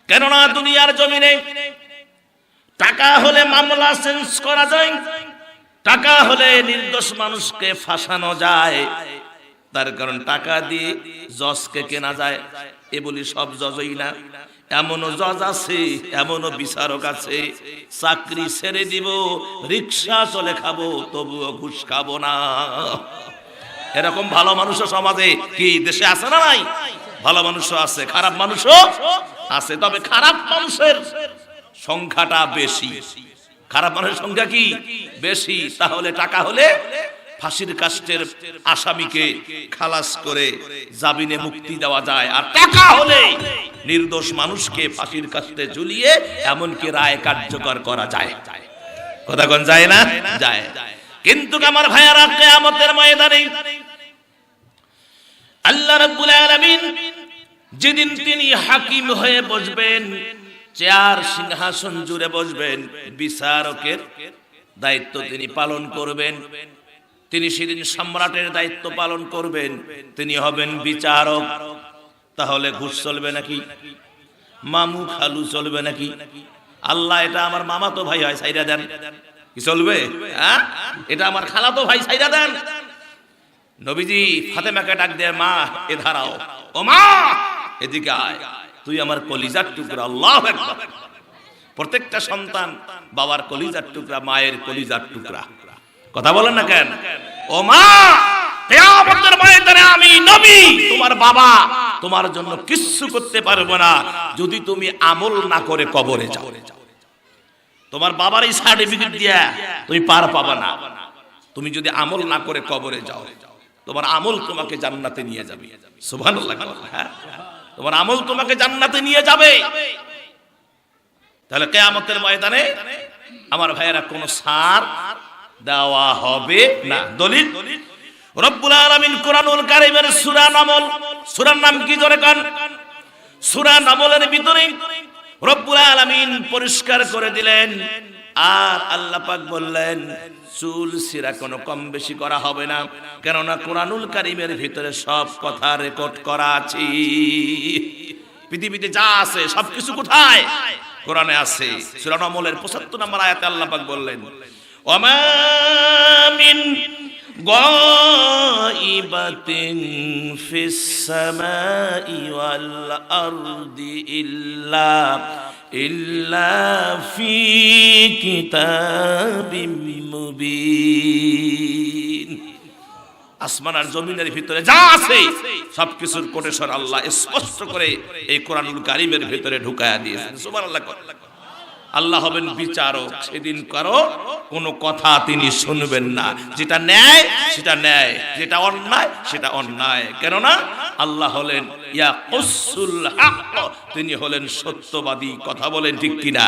কেননা দুনিয়ার জমিনে টাকা হলে মামলা চেঞ্জ করা যায়, টাকা হলে নির্দোষ মানুষকে ফাঁসানো যায়। তার কারণ টাকা দিয়ে জজকে কেনা যায়। এ বলি সব জজই না, এমনও জজ আছে, এমনও বিচারক আছে, চাকরি ছেড়ে দিব, রিক্সা চলে খাবো, তবুও ঘুষ খাবো না। এরকম ভালো মানুষও সমাজে কি দেশে আছে না নাই? ভালো মানুষও আছে, খারাপ মানুষও আছে, তবে খারাপ মানুষের সংখ্যাটা বেশি। খারাপ মানুষের সংখ্যা কি বেশি। তাহলে টাকা হলে ফাঁসির কাস্টের আসামিকে খালাস করে জামিনে মুক্তি দেওয়া যায়, আর টাকা হলে নির্দোষ মানুষকে ফাঁসির কাস্টে ঝুলিয়ে এমনকি রায় কার্যকর করা যায়। কথা কোন যায় না? যায়। কিন্তু আমার ভাইয়ারা, কিয়ামতের ময়দানে আল্লাহ রাব্বুল আলামিন যেদিন তিনি হাকিম হয়ে বসবেন, চেয়ার সিংহাসন জুড়ে বসবেন, বিচারকের দায়িত্ব তিনি পালন করবেন। তিনি সেদিন সম্রাটের দায়িত্ব পালন করবেন, তিনি হবেন বিচারক। তাহলে ঘুষ চলবে নাকি? মামু খালু চলবে নাকি? আল্লাহ, এটা আমার মামাতো ভাই হয়, সাইরা দেন, কি চলবে? হ্যাঁ, এটা আমার খালাতো ভাই, সাইরা দেন। নবীজি ফাতেমাকে ডাক দেয়, মা এ ধারাও, ও মা এদিকে আয়, তুই আমার কলিজার টুকরা। আল্লাহু আকবার। প্রত্যেকটা সন্তান বাবার কলিজার টুকরা, মায়ের কলিজার টুকরা। কথা বলেন না কেন? ও মা, কিয়ামতের ময়দানে আমি নবী তোমার বাবা তোমার জন্য কিচ্ছু করতে পারবো না যদি তুমি আমল না করে কবরে যাও। তোমার বাবার এই সার্টিফিকেট দিয়া তুমি পার পাবা না। তুমি যদি আমল না করে কবরে যাও, তোমার আমল তোমাকে জান্নাতে নিয়ে যাবে। সুবহানাল্লাহ। হ্যাঁ, তোমার আমল তোমাকে জান্নাতে নিয়ে যাবে। তাহলে কিয়ামতের ময়দানে আমার ভাইয়েরা কোনো ছাড় দেওয়া হবে না। দলিল রব্বুল আলামিন কুরআনুল কারীমের সূরা নামল, সূরার নাম কি জোরে কান? সূরা নামলের ভিতরে রব্বুল আলামিন পরিষ্কার করে দিলেন, আর আল্লাহ পাক বললেন চুল সিরা কোনো কম বেশি করা হবে না, কেননা কুরআনুল কারীমের ভিতরে সব কথা রেকর্ড করা আছে। পৃথিবীতে যা আছে সবকিছু কোথায়? কোরআনে আছে। সূরা নামলের ৭৫ নম্বর আয়াতে আল্লাহ পাক বললেন, ওয়ামা মিন গায়িবাতিন ফিস সামাই ওয়াল আরদি ইল্লা ফি কিতাবিম মুবিন। আসমান আর জমিনের ভিতরে যা আছে সবকিছুর কোটেশন আল্লাহ স্পষ্ট করে এই কোরআনুল কারীমের ভিতরে ঢুকায়া দিয়েছেন। সুবহানাল্লাহ। আল্লাহ হবেন বিচারক। সেদিন কারো কোনো কথা তিনি শুনবেন না। যেটা ন্যায় সেটা ন্যায়, যেটা অন্যায় সেটা অন্যায়। কেননা আল্লাহ হলেন ইয়াকুসুল হক, তিনি হলেন সত্যবাদী। কথা বলেন ঠিক কিনা?